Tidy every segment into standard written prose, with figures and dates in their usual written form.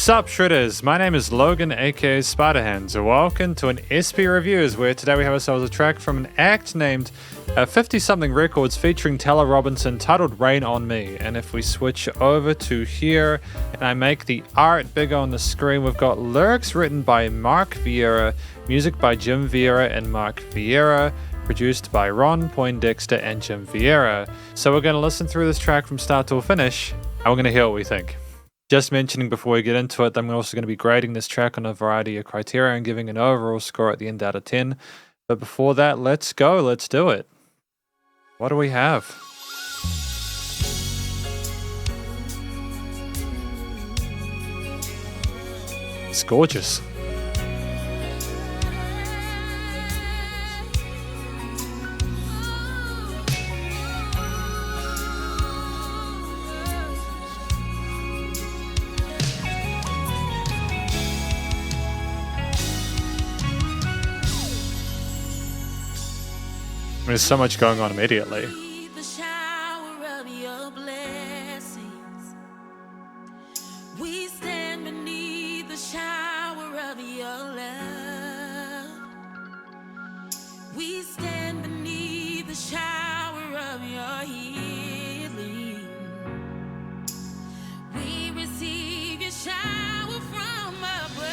Sup Shredders, my name is Logan aka Spiderhands, and welcome to an SP Reviews where today we have ourselves a track from an act named 50-something Records featuring Tela Robinson titled Rain on Me. And if we switch over to here and I make the art bigger on the screen, we've got lyrics written by Mark Vieira, music by Jim Vieira and Mark Vieira, produced by Ron Poindexter and Jim Vieira. So we're going to listen through this track from start to finish and we're going to hear what we think. Just mentioning before we get into it, I'm also going to be grading this track on a variety of criteria and giving an overall score at the end out of 10. But before that, let's go. Let's do it. What do we have? It's gorgeous. There's so much going on immediately. The shower of your blessings. We stand beneath the shower of your love. We stand beneath the shower of your healing. We receive your shower from above.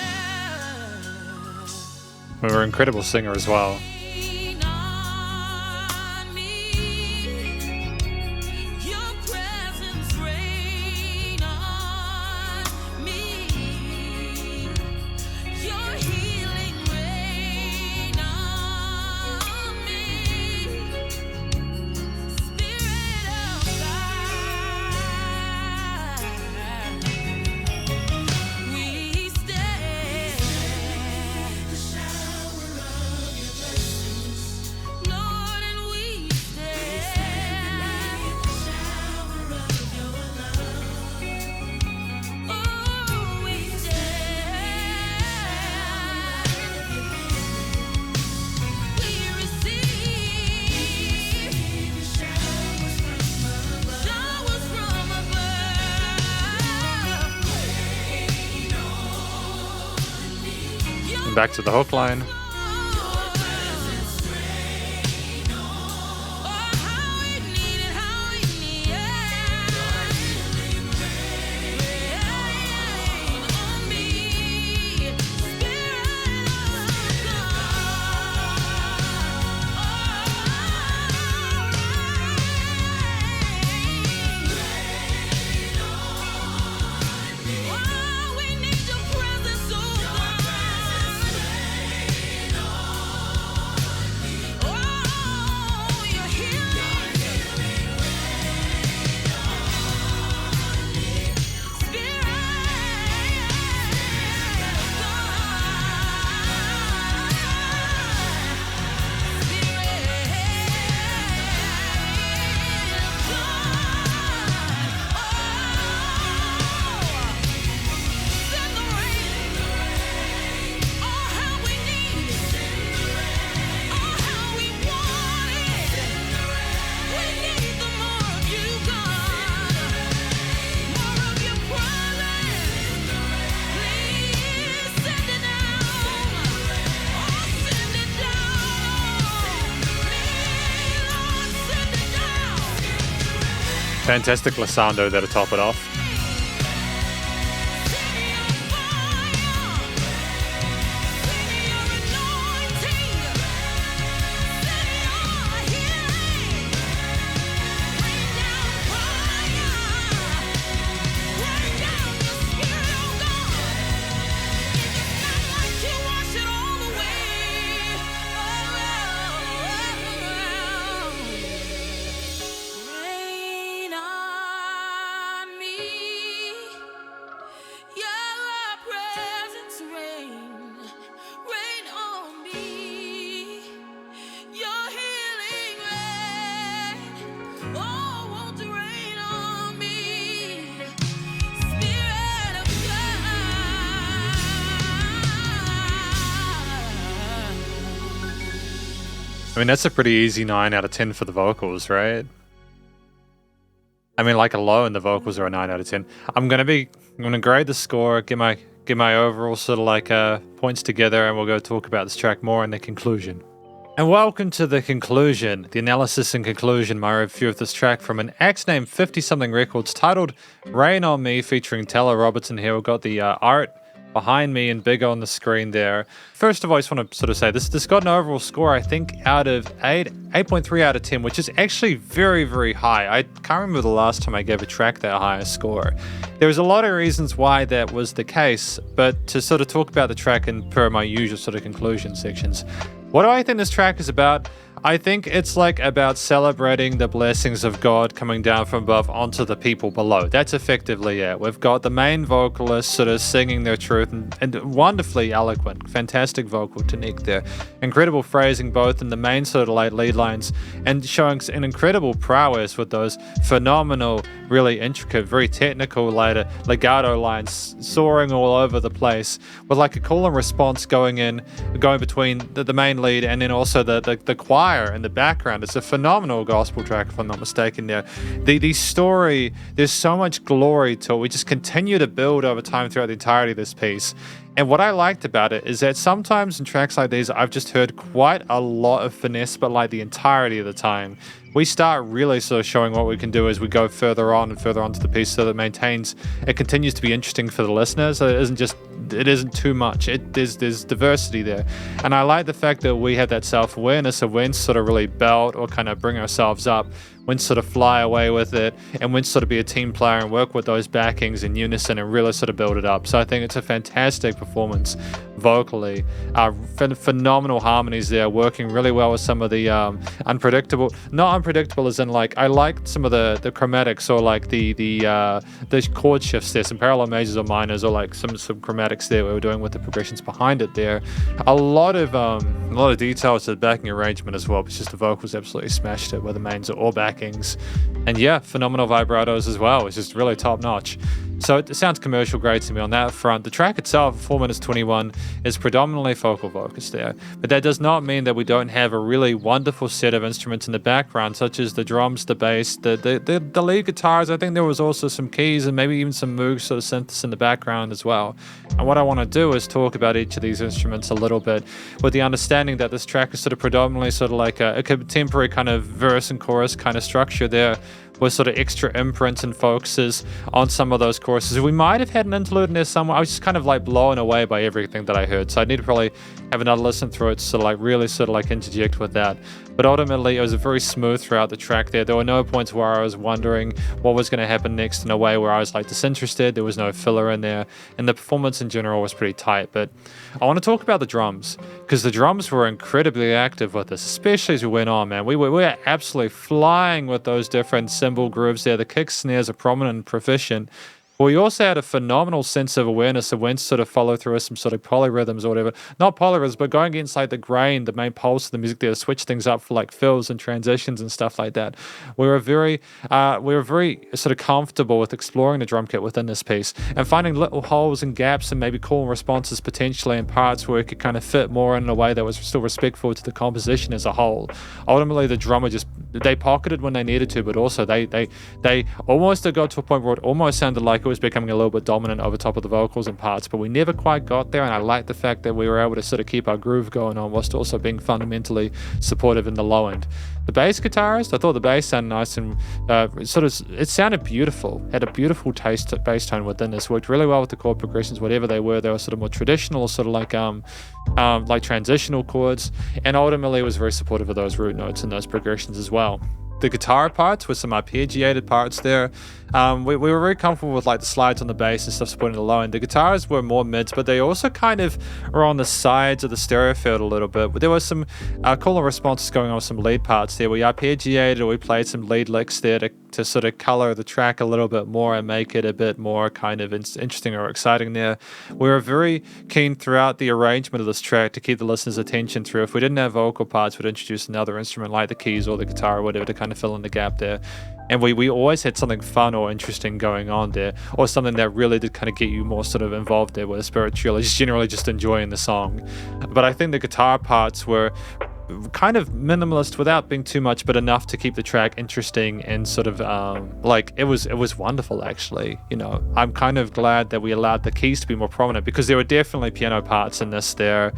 We were an incredible singer as well. Back to the hook line. Fantastic glissando there to top it off. I mean, that's a pretty easy 9 out of 10 for the vocals, right? I mean, like alone, the vocals are a 9 out of 10. I'm gonna grade the score, get my overall sort of like points together, and we'll go talk about this track more in the conclusion. And welcome to the conclusion, the analysis and conclusion, my review of this track from an act named 50 Something Records titled Rain on Me, featuring Tela Robinson here. We've got the art behind me and big on the screen there. First of all, I just want to sort of say this got an overall score, I think, out of 8.3 out of 10, which is actually very, very high. I can't remember the last time I gave a track that high a score. There was a lot of reasons why that was the case, but to sort of talk about the track and per my usual sort of conclusion sections, what do I think this track is about? I think it's like about celebrating the blessings of God coming down from above onto the people below. That's effectively it. We've got the main vocalist sort of singing their truth and wonderfully eloquent, fantastic vocal technique there. Incredible phrasing both in the main sort of like lead lines and showing an incredible prowess with those phenomenal, really intricate, very technical legato lines soaring all over the place with like a call and response going between the main lead and then also the choir in the background. It's a phenomenal gospel track, if I'm not mistaken there. The story, there's so much glory to it. We just continue to build over time throughout the entirety of this piece. And what I liked about it is that sometimes in tracks like these, I've just heard quite a lot of finesse, but like the entirety of the time, we start really sort of showing what we can do as we go further on and further onto the piece, so that it continues to be interesting for the listener. So it isn't too much. There's diversity there. And I like the fact that we have that self-awareness of when to sort of really belt or kind of bring ourselves up, when to sort of fly away with it, and when to sort of be a team player and work with those backings in unison and really sort of build it up. So I think it's a fantastic performance vocally. Phenomenal harmonies there, working really well with some of the not unpredictable as in like, I liked some of the chromatics or like the chord shifts there, some parallel majors or minors or like some chromatics there we were doing with the progressions behind it there. A lot of details to the backing arrangement as well, but just the vocals absolutely smashed it, whether mains or backings. And yeah, phenomenal vibratos as well. It's just really top notch. So it sounds commercial grade to me on that front. The track itself, 4 minutes 21, is predominantly focal focus there. But that does not mean that we don't have a really wonderful set of instruments in the background, such as the drums, the bass, the lead guitars. I think there was also some keys and maybe even some Moog sort of synthesis in the background as well. And what I want to do is talk about each of these instruments a little bit, with the understanding that this track is sort of predominantly sort of like a contemporary kind of verse and chorus kind of structure there, with sort of extra imprints and focuses on some of those choruses. We might have had an interlude in there somewhere. I was just kind of like blown away by everything that I heard. So I need to probably have another listen through it to sort of like really sort of like interject with that. But ultimately, it was very smooth throughout the track there. There were no points where I was wondering what was going to happen next in a way where I was like disinterested. There was no filler in there. And the performance in general was pretty tight. But I want to talk about the drums, because the drums were incredibly active with us, especially as we went on, man. We were absolutely flying with those different cymbal grooves there. The kick snares are prominent and proficient. But we also had a phenomenal sense of awareness of when to sort of follow through with some sort of polyrhythms or whatever. Not polyrhythms, but going against like the grain, the main pulse of the music there, to switch things up for like fills and transitions and stuff like that. We were very sort of comfortable with exploring the drum kit within this piece and finding little holes and gaps and maybe cool responses potentially in parts where it could kind of fit more in a way that was still respectful to the composition as a whole. Ultimately, the drummer they pocketed when they needed to, but also they almost got to a point where it almost sounded like it was becoming a little bit dominant over top of the vocals and parts, but we never quite got there. And I like the fact that we were able to sort of keep our groove going on whilst also being fundamentally supportive in the low end. The bass guitarist, I thought the bass sounded nice and it sounded beautiful, had a beautiful bass tone within this, worked really well with the chord progressions, whatever they were sort of more traditional, sort of like transitional chords, and ultimately was very supportive of those root notes and those progressions as well. The guitar parts with some arpeggiated parts there. We were very comfortable with like the slides on the bass and stuff supporting the low end. The guitars were more mids, but they also kind of were on the sides of the stereo field a little bit. There was some cooler responses going on with some lead parts there. We arpeggiated, or we played some lead licks there to sort of color the track a little bit more and make it a bit more kind of interesting or exciting there. We were very keen throughout the arrangement of this track to keep the listener's attention through. If we didn't have vocal parts, we'd introduce another instrument like the keys or the guitar or whatever to kind of fill in the gap there. And we always had something fun or interesting going on there, or something that really did kind of get you more sort of involved there with a spiritual, just generally just enjoying the song. But I think the guitar parts were kind of minimalist without being too much, but enough to keep the track interesting and sort of like it was wonderful actually. You know, I'm kind of glad that we allowed the keys to be more prominent because there were definitely piano parts in this there.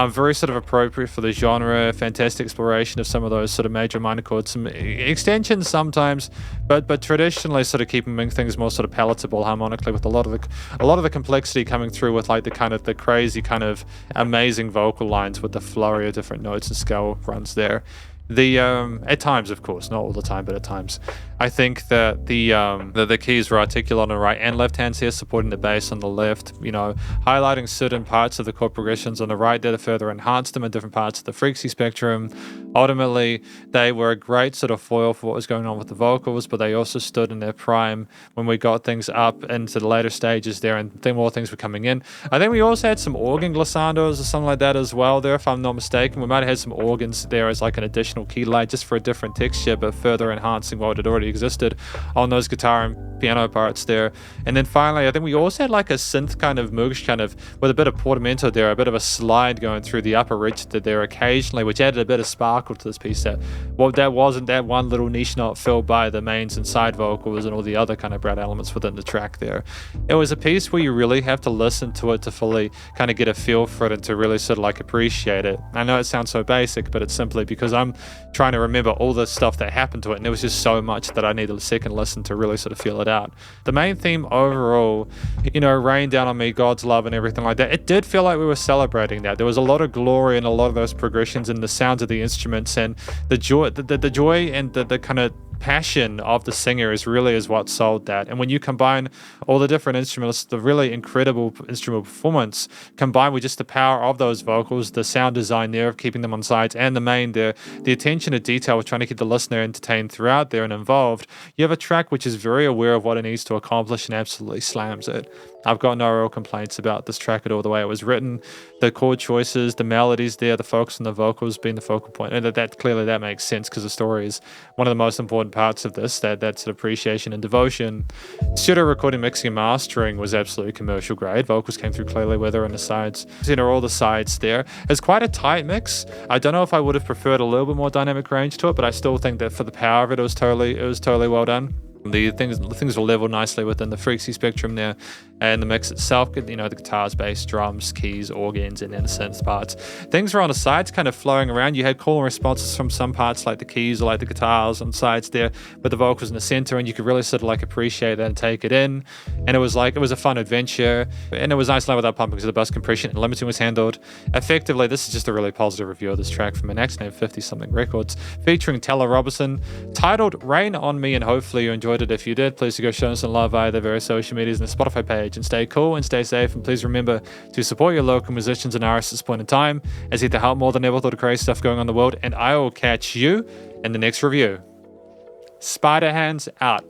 Very sort of appropriate for the genre, fantastic exploration of some of those sort of major minor chords, some extensions sometimes, but traditionally sort of keeping things more sort of palatable harmonically with a lot of the complexity coming through with like the crazy kind of amazing vocal lines with the flurry of different notes and scale runs there. The at times, of course, not all the time, but at times, I think that the keys were articulate on the right and left hands here, supporting the bass on the left. You know, highlighting certain parts of the chord progressions on the right there to further enhance them in different parts of the frequency spectrum. Ultimately, they were a great sort of foil for what was going on with the vocals, but they also stood in their prime when we got things up into the later stages there, and then more things were coming in. I think we also had some organ glissandos or something like that as well there, if I'm not mistaken. We might have had some organs there as like an additional key light just for a different texture, but further enhancing what had already existed on those guitar and piano parts there. And then finally, I think we also had like a synth kind of moosh kind of with a bit of portamento there, a bit of a slide going through the upper register there occasionally, which added a bit of sparkle to this piece. That wasn't that one little niche note filled by the mains and side vocals and all the other kind of broad elements within the track there. It was a piece where you really have to listen to it to fully kind of get a feel for it and to really sort of like appreciate it. I know it sounds so basic, but it's simply because I'm trying to remember all the stuff that happened to it, and there was just so much that I needed a second listen to really sort of feel it out. The main theme overall, you know, rain down on me, God's love and everything like that, it did feel like we were celebrating that. There was a lot of glory in a lot of those progressions and the sounds of the instruments, and the joy and the kind of passion of the singer is what sold that. And when you combine all the different instruments, the really incredible instrumental performance combined with just the power of those vocals, the sound design there of keeping them on sides, and the main there, the attention to detail of trying to keep the listener entertained throughout there and involved, you have a track which is very aware of what it needs to accomplish and absolutely slams it. I've got no real complaints about this track at all, the way it was written, the chord choices, the melodies there, the focus on the vocals being the focal point, and that clearly that makes sense because the story is one of the most important parts of this, that sort of appreciation and devotion. Studio recording, mixing and mastering was absolutely commercial grade. Vocals came through clearly with her on the sides. You know, all the sides there. It's quite a tight mix. I don't know if I would have preferred a little bit more dynamic range to it, but I still think that for the power of it, it was totally well done. The things were leveled nicely within the frequency spectrum there, and the mix itself, you know, the guitars, bass, drums, keys, organs, and then the synth parts. Things were on the sides kind of flowing around. You had cool responses from some parts like the keys or like the guitars on the sides there, but the vocals in the center, and you could really sort of like appreciate that and take it in. And it was a fun adventure, and it was nice line without pumping because the bus compression and limiting was handled effectively. This is just a really positive review of this track from an act named 50 Something Records, featuring Tela Robinson, titled Rain on Me, and hopefully you enjoyed it. If you did, please go show us some love via the various social medias and the Spotify page, and stay cool and stay safe, and please remember to support your local musicians and artists at this point in time, as they help more than ever with all the crazy stuff going on in the world. And I will catch you in the next review. Spiderhands out.